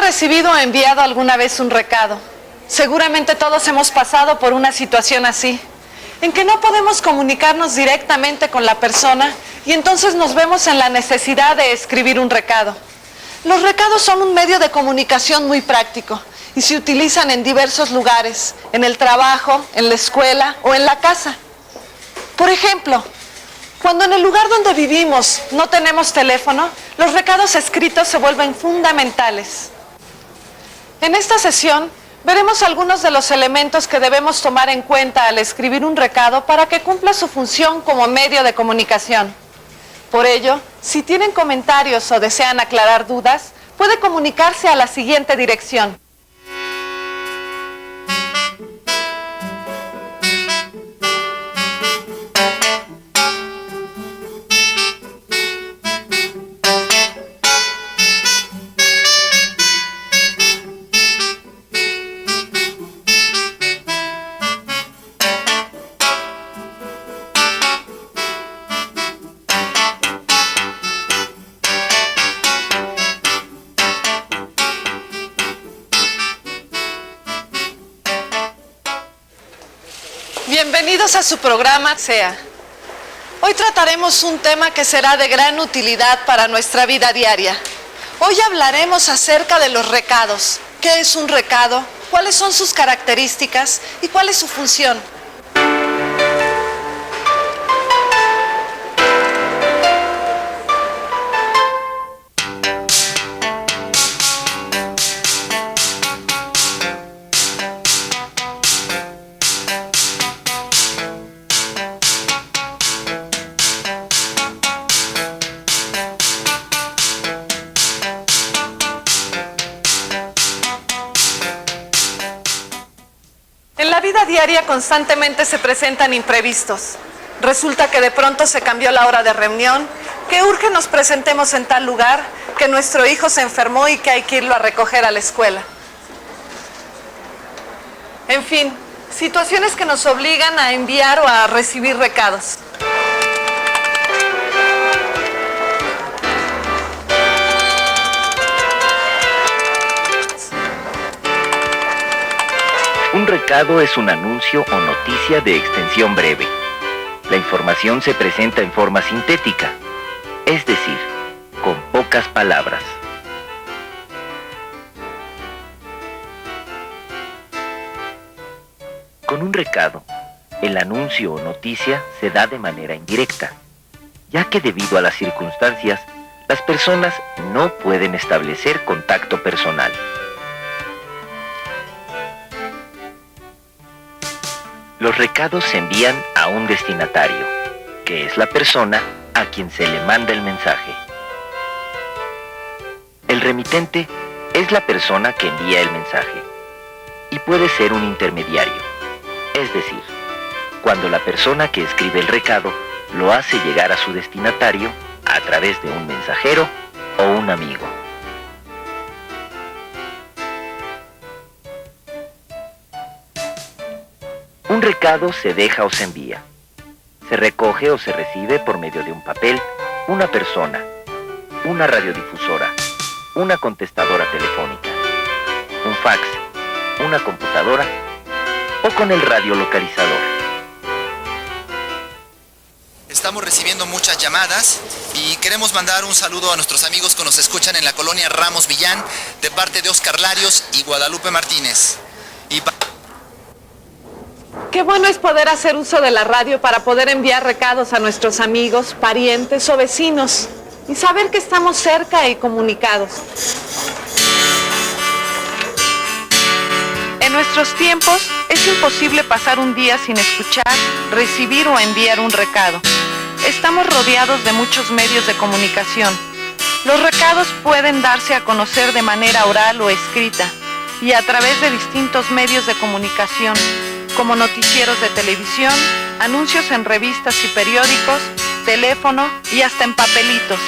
¿Recibido o enviado alguna vez un recado? Seguramente todos hemos pasado por una situación así, en que no podemos comunicarnos directamente con la persona y entonces nos vemos en la necesidad de escribir un recado. Los recados son un medio de comunicación muy práctico y se utilizan en diversos lugares, en el trabajo, en la escuela o en la casa. Por ejemplo, cuando en el lugar donde vivimos no tenemos teléfono, los recados escritos se vuelven fundamentales. En esta sesión veremos algunos de los elementos que debemos tomar en cuenta al escribir un recado para que cumpla su función como medio de comunicación. Por ello, si tienen comentarios o desean aclarar dudas, puede comunicarse a la siguiente dirección. Bienvenidos a su programa SEA. Hoy trataremos un tema que será de gran utilidad para nuestra vida diaria. Hoy hablaremos acerca de los recados. ¿Qué es un recado? ¿Cuáles son sus características? ¿Y cuál es su función? En la vida diaria constantemente se presentan imprevistos. Resulta que de pronto se cambió la hora de reunión, que urge nos presentemos en tal lugar, que nuestro hijo se enfermó y que hay que irlo a recoger a la escuela. En fin, situaciones que nos obligan a enviar o a recibir recados. Un recado es un anuncio o noticia de extensión breve. La información se presenta en forma sintética, es decir, con pocas palabras. Con un recado, el anuncio o noticia se da de manera indirecta, ya que debido a las circunstancias, las personas no pueden establecer contacto personal. Los recados se envían a un destinatario, que es la persona a quien se le manda el mensaje. El remitente es la persona que envía el mensaje y puede ser un intermediario, es decir, cuando la persona que escribe el recado lo hace llegar a su destinatario a través de un mensajero o un amigo. Un recado se deja o se envía. Se recoge o se recibe por medio de un papel, una persona, una radiodifusora, una contestadora telefónica, un fax, una computadora o con el radiolocalizador. Estamos recibiendo muchas llamadas y queremos mandar un saludo a nuestros amigos que nos escuchan en la colonia Ramos Millán, de parte de Oscar Larios y Guadalupe Martínez. Qué bueno es poder hacer uso de la radio para poder enviar recados a nuestros amigos, parientes o vecinos y saber que estamos cerca y comunicados. En nuestros tiempos es imposible pasar un día sin escuchar, recibir o enviar un recado. Estamos rodeados de muchos medios de comunicación. Los recados pueden darse a conocer de manera oral o escrita y a través de distintos medios de comunicación, como noticieros de televisión, anuncios en revistas y periódicos, teléfono y hasta en papelitos.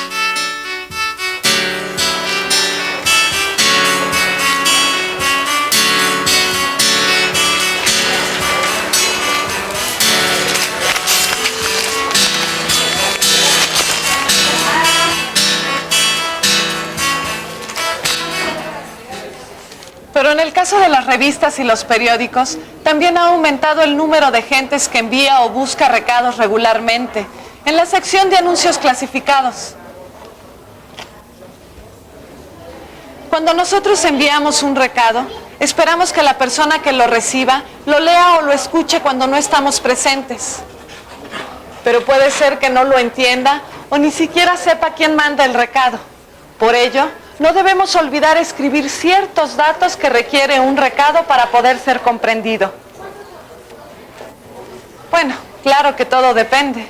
Pero en el caso de las revistas y los periódicos, también ha aumentado el número de gentes que envía o busca recados regularmente en la sección de anuncios clasificados. Cuando nosotros enviamos un recado, esperamos que la persona que lo reciba lo lea o lo escuche cuando no estamos presentes. Pero puede ser que no lo entienda o ni siquiera sepa quién manda el recado. Por ello, no debemos olvidar escribir ciertos datos que requiere un recado para poder ser comprendido. Bueno, claro que todo depende.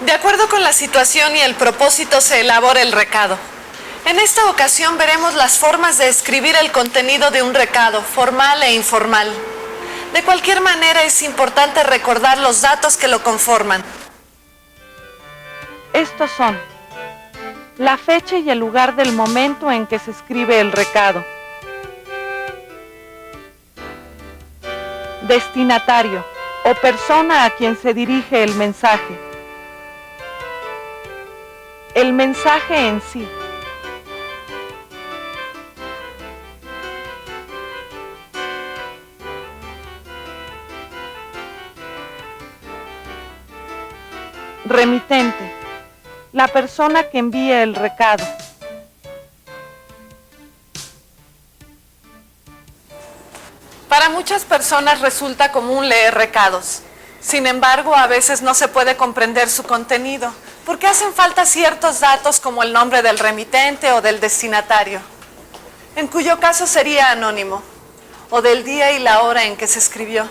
De acuerdo con la situación y el propósito se elabora el recado. En esta ocasión veremos las formas de escribir el contenido de un recado, formal e informal. De cualquier manera es importante recordar los datos que lo conforman. Estos son la fecha y el lugar del momento en que se escribe el recado. Destinatario o persona a quien se dirige el mensaje. El mensaje en sí. Remitente, la persona que envía el recado. Para muchas personas resulta común leer recados. Sin embargo, a veces no se puede comprender su contenido, porque hacen falta ciertos datos como el nombre del remitente o del destinatario, en cuyo caso sería anónimo, o del día y la hora en que se escribió.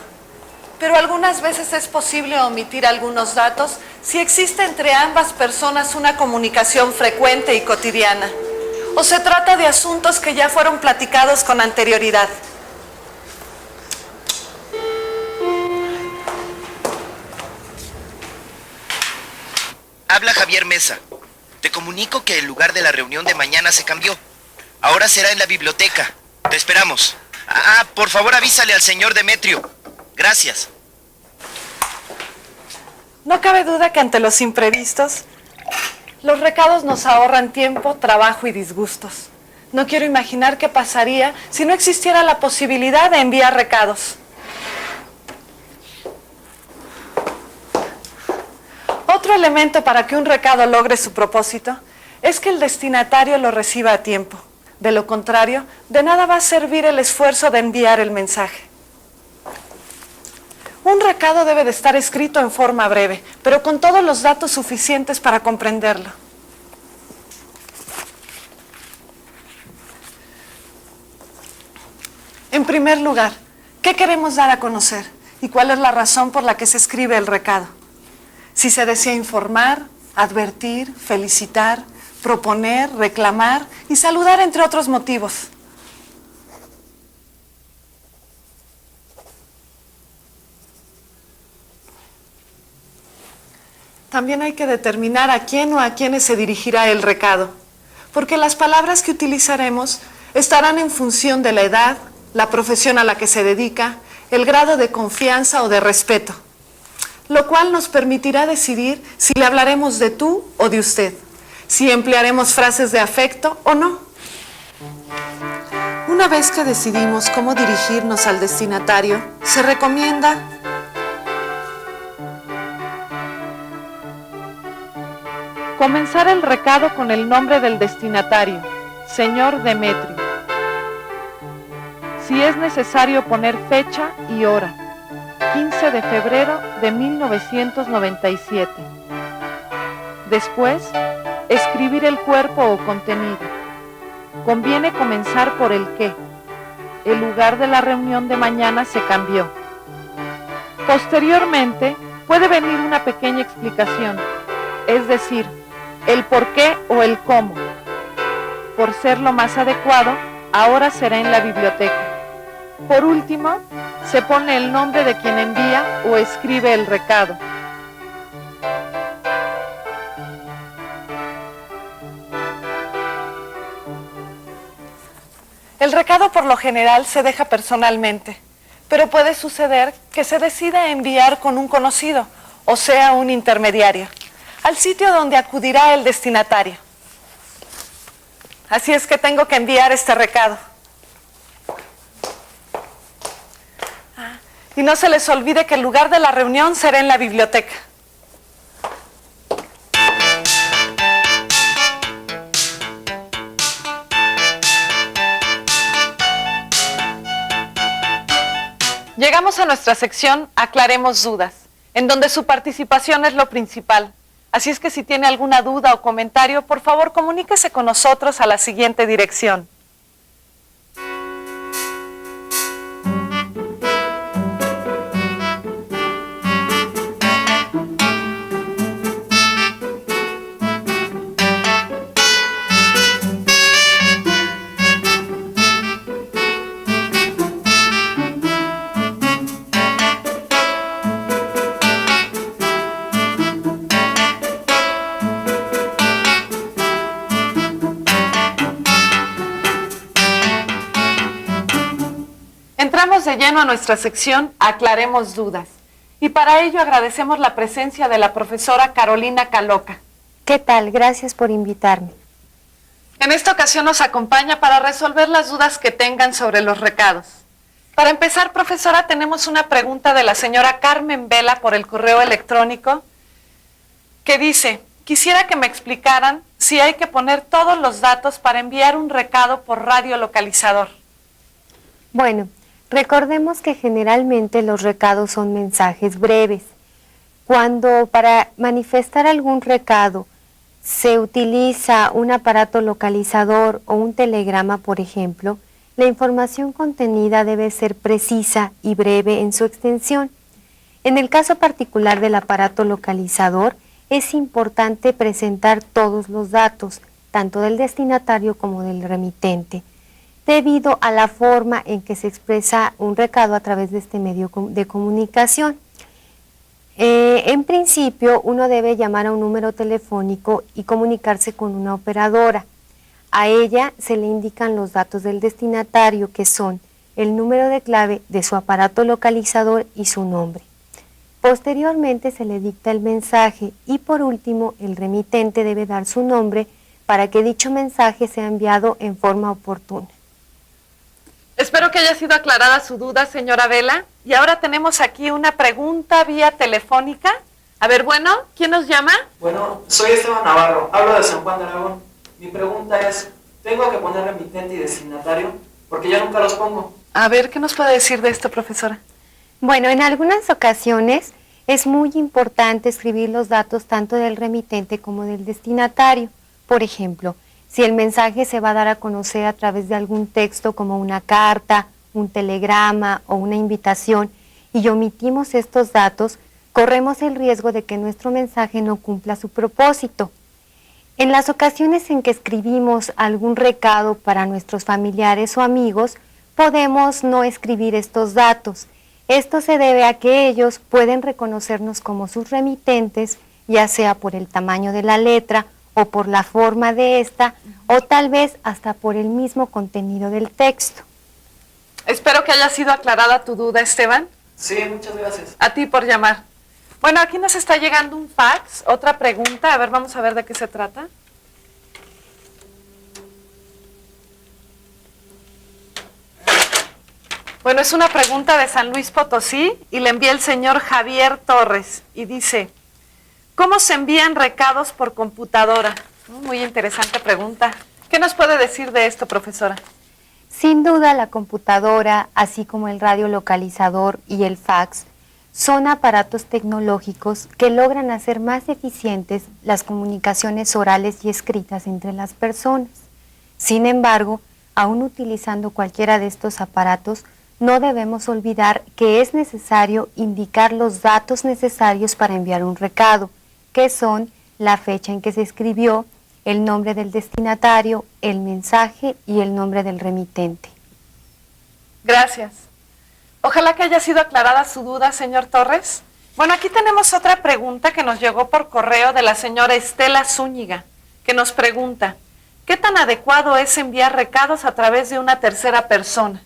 Pero algunas veces es posible omitir algunos datos si existe entre ambas personas una comunicación frecuente y cotidiana, o se trata de asuntos que ya fueron platicados con anterioridad. Habla Javier Mesa. Te comunico que el lugar de la reunión de mañana se cambió. Ahora será en la biblioteca. Te esperamos. Por favor avísale al señor Demetrio. Gracias. No cabe duda que ante los imprevistos, los recados nos ahorran tiempo, trabajo y disgustos. No quiero imaginar qué pasaría si no existiera la posibilidad de enviar recados. Otro elemento para que un recado logre su propósito es que el destinatario lo reciba a tiempo. De lo contrario, de nada va a servir el esfuerzo de enviar el mensaje. Un recado debe de estar escrito en forma breve, pero con todos los datos suficientes para comprenderlo. En primer lugar, ¿qué queremos dar a conocer? ¿Y cuál es la razón por la que se escribe el recado? Si se desea informar, advertir, felicitar, proponer, reclamar y saludar, entre otros motivos. También hay que determinar a quién o a quiénes se dirigirá el recado, porque las palabras que utilizaremos estarán en función de la edad, la profesión a la que se dedica, el grado de confianza o de respeto, lo cual nos permitirá decidir si le hablaremos de tú o de usted, si emplearemos frases de afecto o no. Una vez que decidimos cómo dirigirnos al destinatario, se recomienda comenzar el recado con el nombre del destinatario, señor Demetrio. Si es necesario poner fecha y hora, 15 de febrero de 1997. Después, escribir el cuerpo o contenido. Conviene comenzar por el qué. El lugar de la reunión de mañana se cambió. Posteriormente, puede venir una pequeña explicación, es decir, el por qué o el cómo. Por ser lo más adecuado, ahora será en la biblioteca. Por último, se pone el nombre de quien envía o escribe el recado. El recado por lo general se deja personalmente, pero puede suceder que se decida enviar con un conocido, o sea, un intermediario, al sitio donde acudirá el destinatario. Así es que tengo que enviar este recado. Y no se les olvide que el lugar de la reunión será en la biblioteca. Llegamos a nuestra sección Aclaremos Dudas, en donde su participación es lo principal. Así es que si tiene alguna duda o comentario, por favor comuníquese con nosotros a la siguiente dirección. Entramos de lleno a nuestra sección Aclaremos Dudas. Y para ello agradecemos la presencia de la profesora Carolina Caloca. ¿Qué tal? Gracias por invitarme. En esta ocasión nos acompaña para resolver las dudas que tengan sobre los recados. Para empezar, profesora, tenemos una pregunta de la señora Carmen Vela por el correo electrónico que dice: quisiera que me explicaran si hay que poner todos los datos para enviar un recado por radiolocalizador. Bueno, recordemos que generalmente los recados son mensajes breves. Cuando para manifestar algún recado se utiliza un aparato localizador o un telegrama, por ejemplo, la información contenida debe ser precisa y breve en su extensión. En el caso particular del aparato localizador, es importante presentar todos los datos, tanto del destinatario como del remitente, debido a la forma en que se expresa un recado a través de este medio de comunicación. En principio, uno debe llamar a un número telefónico y comunicarse con una operadora. A ella se le indican los datos del destinatario, que son el número de clave de su aparato localizador y su nombre. Posteriormente se le dicta el mensaje y por último el remitente debe dar su nombre para que dicho mensaje sea enviado en forma oportuna. Espero que haya sido aclarada su duda, señora Vela. Y ahora tenemos aquí una pregunta vía telefónica. A ver, bueno, ¿quién nos llama? Bueno, soy Esteban Navarro, hablo de San Juan de Aragón. Mi pregunta es, ¿tengo que poner remitente y destinatario? Porque yo nunca los pongo. A ver, ¿qué nos puede decir de esto, profesora? Bueno, en algunas ocasiones es muy importante escribir los datos tanto del remitente como del destinatario. Por ejemplo, si el mensaje se va a dar a conocer a través de algún texto como una carta, un telegrama o una invitación y omitimos estos datos, corremos el riesgo de que nuestro mensaje no cumpla su propósito. En las ocasiones en que escribimos algún recado para nuestros familiares o amigos, podemos no escribir estos datos. Esto se debe a que ellos pueden reconocernos como sus remitentes, ya sea por el tamaño de la letra o por la forma de esta, o tal vez hasta por el mismo contenido del texto. Espero que haya sido aclarada tu duda, Esteban. Sí, muchas gracias. A ti por llamar. Bueno, aquí nos está llegando un fax, otra pregunta. A ver, vamos a ver de qué se trata. Bueno, es una pregunta de San Luis Potosí y le envía el señor Javier Torres y dice, ¿cómo se envían recados por computadora? Muy interesante pregunta. ¿Qué nos puede decir de esto, profesora? Sin duda, la computadora, así como el radiolocalizador y el fax, son aparatos tecnológicos que logran hacer más eficientes las comunicaciones orales y escritas entre las personas. Sin embargo, aún utilizando cualquiera de estos aparatos, no debemos olvidar que es necesario indicar los datos necesarios para enviar un recado, que son la fecha en que se escribió, el nombre del destinatario, el mensaje y el nombre del remitente. Gracias. Ojalá que haya sido aclarada su duda, señor Torres. Bueno, aquí tenemos otra pregunta que nos llegó por correo de la señora Estela Zúñiga, que nos pregunta, ¿qué tan adecuado es enviar recados a través de una tercera persona?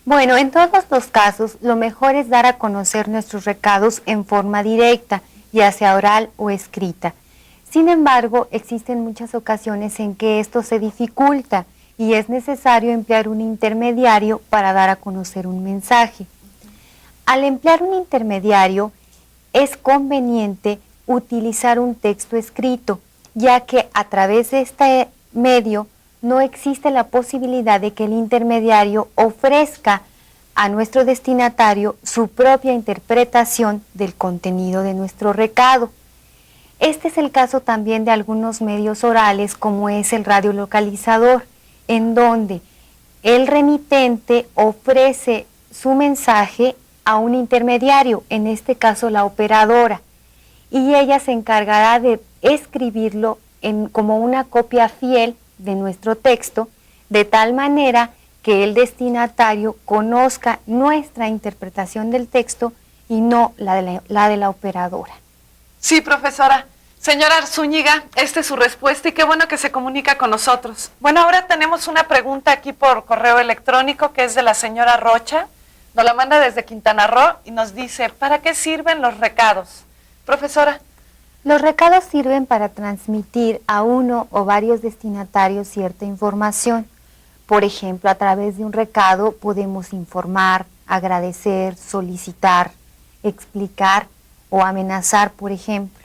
Bueno, en todos los casos, lo mejor es dar a conocer nuestros recados en forma directa, ya sea oral o escrita. Sin embargo, existen muchas ocasiones en que esto se dificulta y es necesario emplear un intermediario para dar a conocer un mensaje. Al emplear un intermediario, es conveniente utilizar un texto escrito, ya que a través de este medio no existe la posibilidad de que el intermediario ofrezca a nuestro destinatario su propia interpretación del contenido de nuestro recado. Este es el caso también de algunos medios orales como es el radiolocalizador, en donde el remitente ofrece su mensaje a un intermediario, en este caso la operadora, y ella se encargará de escribirlo como una copia fiel de nuestro texto, de tal manera que el destinatario conozca nuestra interpretación del texto y no la de la operadora. Sí, profesora. Señora Zúñiga, esta es su respuesta y qué bueno que se comunica con nosotros. Bueno, ahora tenemos una pregunta aquí por correo electrónico que es de la señora Rocha. Nos la manda desde Quintana Roo y nos dice, ¿para qué sirven los recados? Profesora. Los recados sirven para transmitir a uno o varios destinatarios cierta información. Por ejemplo, a través de un recado podemos informar, agradecer, solicitar, explicar o amenazar, por ejemplo.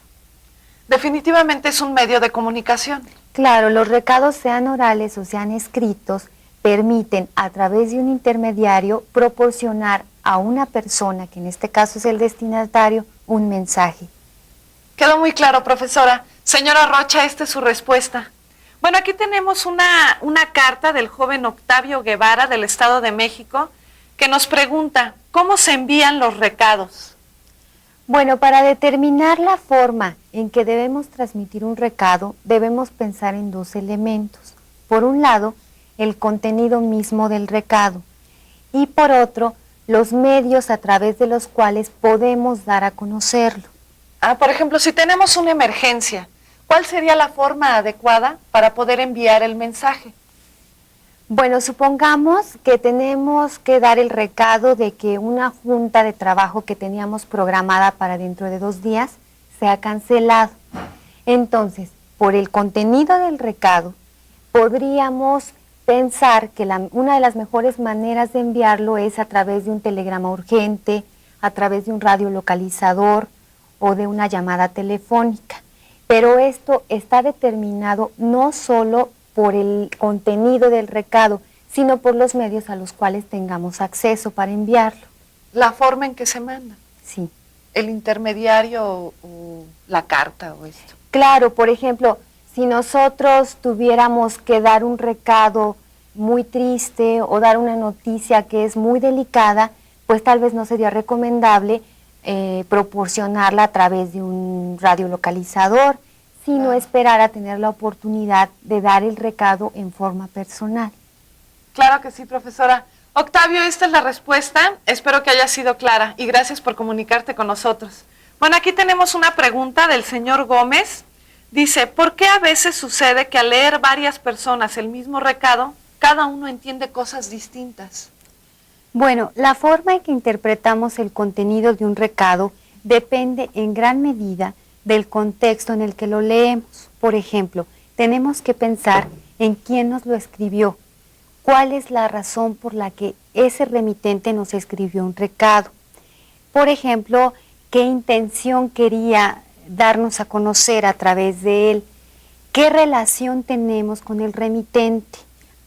Definitivamente es un medio de comunicación. Claro, los recados, sean orales o sean escritos, permiten a través de un intermediario proporcionar a una persona, que en este caso es el destinatario, un mensaje. Quedó muy claro, profesora. Señora Rocha, esta es su respuesta. Bueno, aquí tenemos una carta del joven Octavio Guevara del Estado de México que nos pregunta, ¿cómo se envían los recados? Bueno, para determinar la forma en que debemos transmitir un recado, debemos pensar en dos elementos. Por un lado, el contenido mismo del recado y por otro, los medios a través de los cuales podemos dar a conocerlo. Por ejemplo, si tenemos una emergencia, ¿cuál sería la forma adecuada para poder enviar el mensaje? Bueno, supongamos que tenemos que dar el recado de que una junta de trabajo que teníamos programada para dentro de 2 días se ha cancelado. Entonces, por el contenido del recado, podríamos pensar que una de las mejores maneras de enviarlo es a través de un telegrama urgente, a través de un radiolocalizador o de una llamada telefónica. Pero esto está determinado no solo por el contenido del recado, sino por los medios a los cuales tengamos acceso para enviarlo. La forma en que se manda. Sí. El intermediario o la carta o esto. Claro, por ejemplo, si nosotros tuviéramos que dar un recado muy triste o dar una noticia que es muy delicada, pues tal vez no sería recomendable proporcionarla a través de un radiolocalizador, sino esperar a tener la oportunidad de dar el recado en forma personal. Claro que sí, profesora. Octavio, esta es la respuesta. Espero que haya sido clara y gracias por comunicarte con nosotros. Bueno, aquí tenemos una pregunta del señor Gómez. Dice, ¿por qué a veces sucede que al leer varias personas el mismo recado, cada uno entiende cosas distintas? Bueno, la forma en que interpretamos el contenido de un recado depende en gran medida del contexto en el que lo leemos. Por ejemplo, tenemos que pensar en quién nos lo escribió, cuál es la razón por la que ese remitente nos escribió un recado. Por ejemplo, qué intención quería darnos a conocer a través de él, qué relación tenemos con el remitente,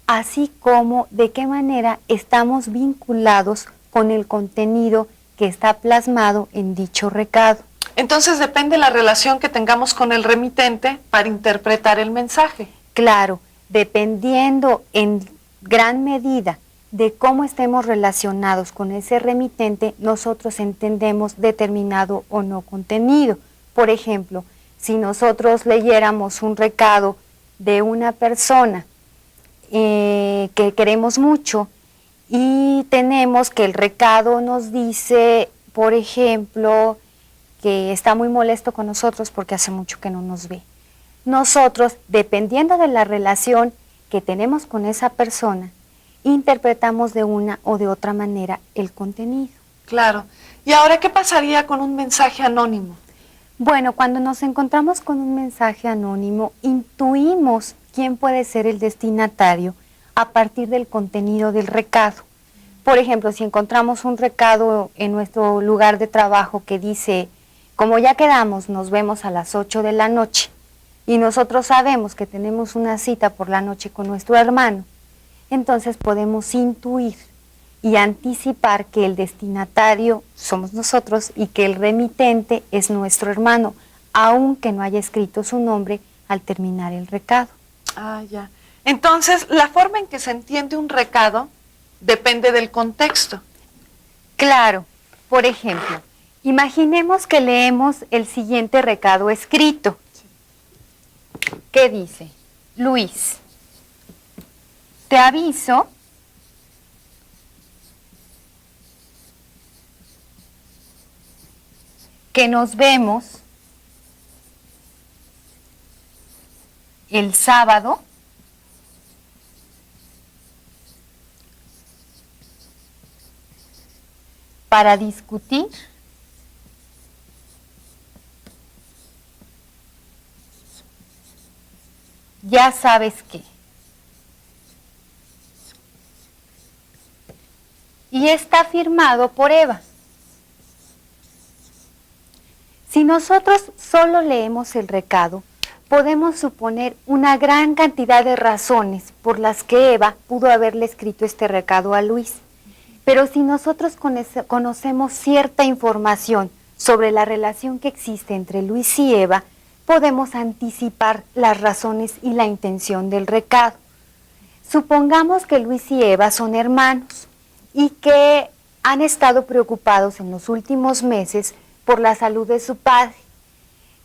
así como de qué manera estamos vinculados con el contenido que está plasmado en dicho recado. Entonces depende la relación que tengamos con el remitente para interpretar el mensaje. Claro, dependiendo en gran medida de cómo estemos relacionados con ese remitente, nosotros entendemos determinado o no contenido. Por ejemplo, si nosotros leyéramos un recado de una persona que queremos mucho y tenemos que el recado nos dice, por ejemplo, que está muy molesto con nosotros porque hace mucho que no nos ve. Nosotros, dependiendo de la relación que tenemos con esa persona, interpretamos de una o de otra manera el contenido. Claro. ¿Y ahora qué pasaría con un mensaje anónimo? Bueno, cuando nos encontramos con un mensaje anónimo, intuimos quién puede ser el destinatario a partir del contenido del recado. Por ejemplo, si encontramos un recado en nuestro lugar de trabajo que dice, como ya quedamos, nos vemos a las 8 de la noche, y nosotros sabemos que tenemos una cita por la noche con nuestro hermano, entonces podemos intuir y anticipar que el destinatario somos nosotros y que el remitente es nuestro hermano, aunque no haya escrito su nombre al terminar el recado. Ah, ya. Entonces, la forma en que se entiende un recado depende del contexto. Claro, por ejemplo, imaginemos que leemos el siguiente recado escrito. ¿Qué dice? Luis, te aviso que nos vemos el sábado para discutir ya sabes qué. Y está firmado por Eva. Si nosotros solo leemos el recado, podemos suponer una gran cantidad de razones por las que Eva pudo haberle escrito este recado a Luis. Pero si nosotros conocemos cierta información sobre la relación que existe entre Luis y Eva, podemos anticipar las razones y la intención del recado. Supongamos que Luis y Eva son hermanos y que han estado preocupados en los últimos meses por la salud de su padre.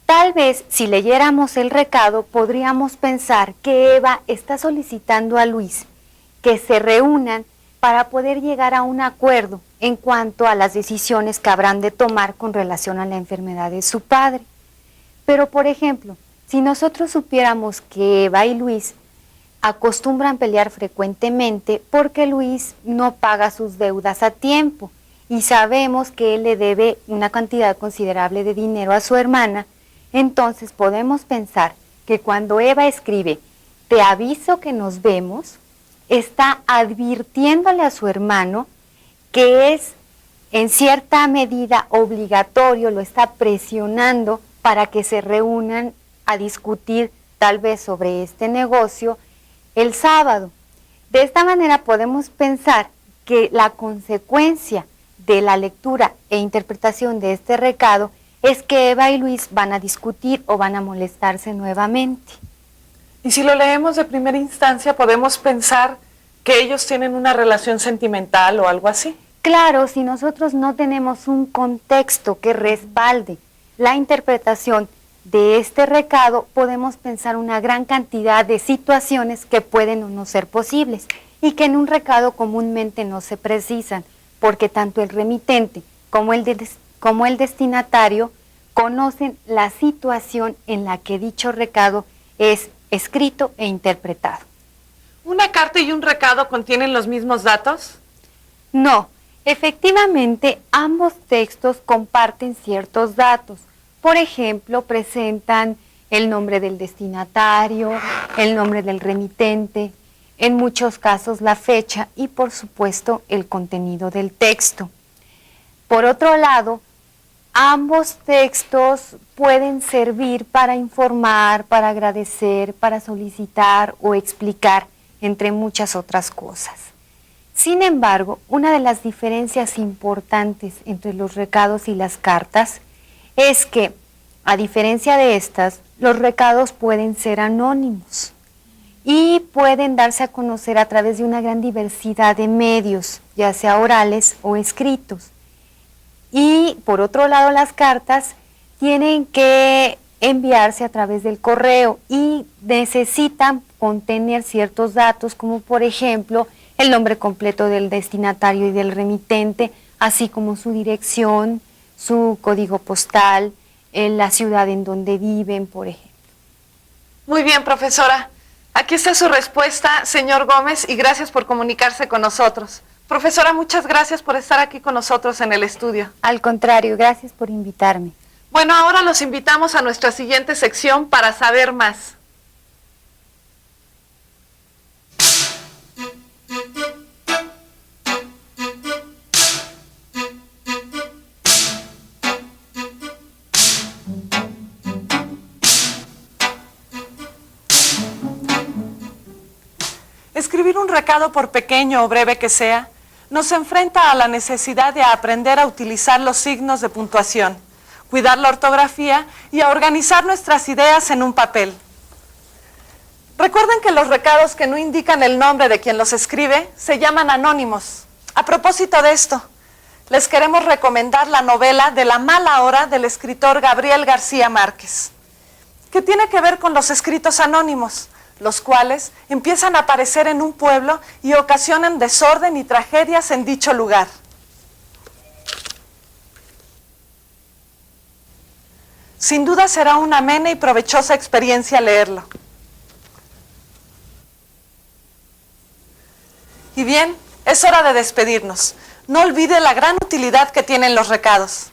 Tal vez, si leyéramos el recado, podríamos pensar que Eva está solicitando a Luis que se reúnan para poder llegar a un acuerdo en cuanto a las decisiones que habrán de tomar con relación a la enfermedad de su padre. Pero, por ejemplo, si nosotros supiéramos que Eva y Luis acostumbran pelear frecuentemente porque Luis no paga sus deudas a tiempo y sabemos que él le debe una cantidad considerable de dinero a su hermana. Entonces podemos pensar que cuando Eva escribe, te aviso que nos vemos, está advirtiéndole a su hermano que es en cierta medida obligatorio, lo está presionando para que se reúnan a discutir tal vez sobre este negocio el sábado. De esta manera podemos pensar que la consecuencia de la lectura e interpretación de este recado es que Eva y Luis van a discutir o van a molestarse nuevamente. Y si lo leemos de primera instancia, podemos pensar que ellos tienen una relación sentimental o algo así. Claro, si nosotros no tenemos un contexto que respalde la interpretación de este recado, podemos pensar una gran cantidad de situaciones que pueden o no ser posibles y que en un recado comúnmente no se precisan, porque tanto el remitente como el destinatario conocen la situación en la que dicho recado es escrito e interpretado. ¿Una carta y un recado contienen los mismos datos? No, efectivamente ambos textos comparten ciertos datos. Por ejemplo, presentan el nombre del destinatario, el nombre del remitente, en muchos casos la fecha y por supuesto el contenido del texto. Por otro lado, ambos textos pueden servir para informar, para agradecer, para solicitar o explicar, entre muchas otras cosas. Sin embargo, una de las diferencias importantes entre los recados y las cartas es que, a diferencia de estas, los recados pueden ser anónimos y pueden darse a conocer a través de una gran diversidad de medios, ya sea orales o escritos. Y por otro lado, las cartas tienen que enviarse a través del correo y necesitan contener ciertos datos, como por ejemplo el nombre completo del destinatario y del remitente, así como su dirección, su código postal, la ciudad en donde viven, por ejemplo. Muy bien, profesora. Aquí está su respuesta, señor Gómez, y gracias por comunicarse con nosotros. Profesora, muchas gracias por estar aquí con nosotros en el estudio. Al contrario, gracias por invitarme. Bueno, ahora los invitamos a nuestra siguiente sección para saber más. Escribir un recado, por pequeño o breve que sea, nos enfrenta a la necesidad de aprender a utilizar los signos de puntuación, cuidar la ortografía y a organizar nuestras ideas en un papel. Recuerden que los recados que no indican el nombre de quien los escribe se llaman anónimos. A propósito de esto, les queremos recomendar la novela De la mala hora del escritor Gabriel García Márquez, que tiene que ver con los escritos anónimos, los cuales empiezan a aparecer en un pueblo y ocasionan desorden y tragedias en dicho lugar. Sin duda será una amena y provechosa experiencia leerlo. Y bien, es hora de despedirnos. No olvide la gran utilidad que tienen los recados.